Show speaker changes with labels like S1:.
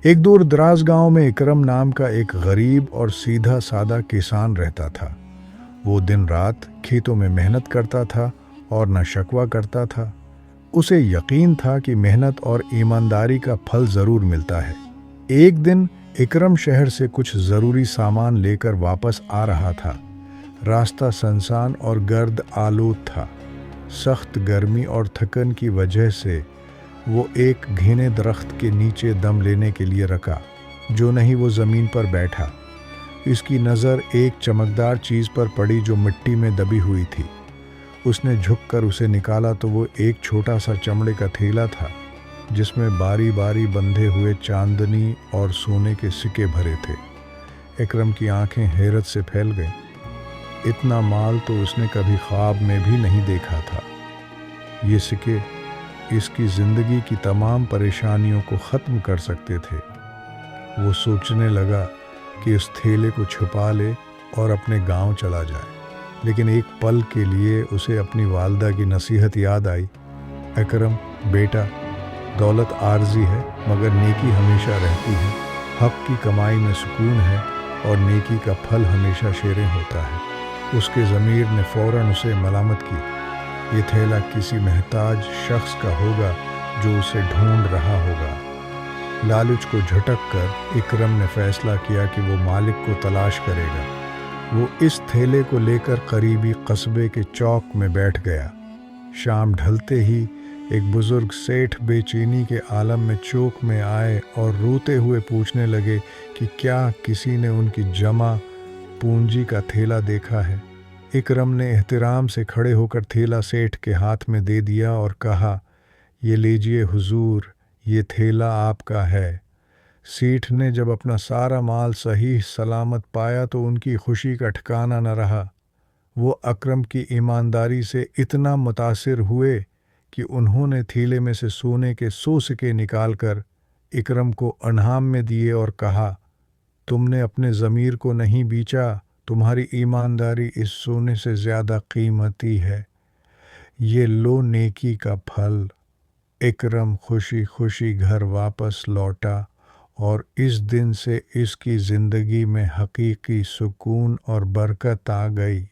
S1: ایک دور دراز گاؤں میں اکرم نام کا ایک غریب اور سیدھا سادہ کسان رہتا تھا۔ وہ دن رات کھیتوں میں محنت کرتا تھا اور نہ شکوہ کرتا تھا۔ اسے یقین تھا کہ محنت اور ایمانداری کا پھل ضرور ملتا ہے۔ ایک دن اکرم شہر سے کچھ ضروری سامان لے کر واپس آ رہا تھا۔ راستہ سنسان اور گرد آلود تھا۔ سخت گرمی اور تھکن کی وجہ سے وہ ایک گھنے درخت کے نیچے دم لینے کے لیے رکا۔ جو نہیں وہ زمین پر بیٹھا۔ اس کی نظر ایک چمکدار چیز پر پڑی جو مٹی میں دبی ہوئی تھی۔ اس نے جھک کر اسے نکالا تو وہ ایک چھوٹا سا چمڑے کا تھیلا تھا جس میں باری باری بندھے ہوئے چاندنی اور سونے کے سکے بھرے تھے۔ اکرم کی آنکھیں حیرت سے پھیل گئیں۔ اتنا مال تو اس نے کبھی خواب میں بھی نہیں دیکھا تھا۔ یہ سکے اس کی زندگی کی تمام پریشانیوں کو ختم کر سکتے تھے۔ وہ سوچنے لگا کہ اس تھیلے کو چھپا لے اور اپنے گاؤں چلا جائے، لیکن ایک پل کے لیے اسے اپنی والدہ کی نصیحت یاد آئی۔ اکرم بیٹا، دولت عارضی ہے مگر نیکی ہمیشہ رہتی ہے۔ حق کی کمائی میں سکون ہے اور نیکی کا پھل ہمیشہ شیریں ہوتا ہے۔ اس کے ضمیر نے فوراً اسے ملامت کی۔ یہ تھیلا کسی محتاج شخص کا ہوگا جو اسے ڈھونڈ رہا ہوگا۔ لالچ کو جھٹک کر اکرم نے فیصلہ کیا کہ وہ مالک کو تلاش کرے گا۔ وہ اس تھیلے کو لے کر قریبی قصبے کے چوک میں بیٹھ گیا۔ شام ڈھلتے ہی ایک بزرگ سیٹھ بے چینی کے عالم میں چوک میں آئے اور روتے ہوئے پوچھنے لگے کہ کیا کسی نے ان کی جمع پونجی کا تھیلا دیکھا ہے۔ اکرم نے احترام سے کھڑے ہو کر تھیلا سیٹھ کے ہاتھ میں دے دیا اور کہا، یہ لیجئے حضور، یہ تھیلا آپ کا ہے۔ سیٹھ نے جب اپنا سارا مال صحیح سلامت پایا تو ان کی خوشی کا ٹھکانہ نہ رہا۔ وہ اکرم کی ایمانداری سے اتنا متاثر ہوئے کہ انہوں نے تھیلے میں سے سونے کے 100 سکے نکال کر اکرم کو انعام میں دیے اور کہا، تم نے اپنے ضمیر کو نہیں بیچا، تمہاری ایمانداری اس سونے سے زیادہ قیمتی ہے۔ یہ لو نیکی کا پھل۔ اکرم خوشی خوشی گھر واپس لوٹا اور اس دن سے اس کی زندگی میں حقیقی سکون اور برکت آ گئی۔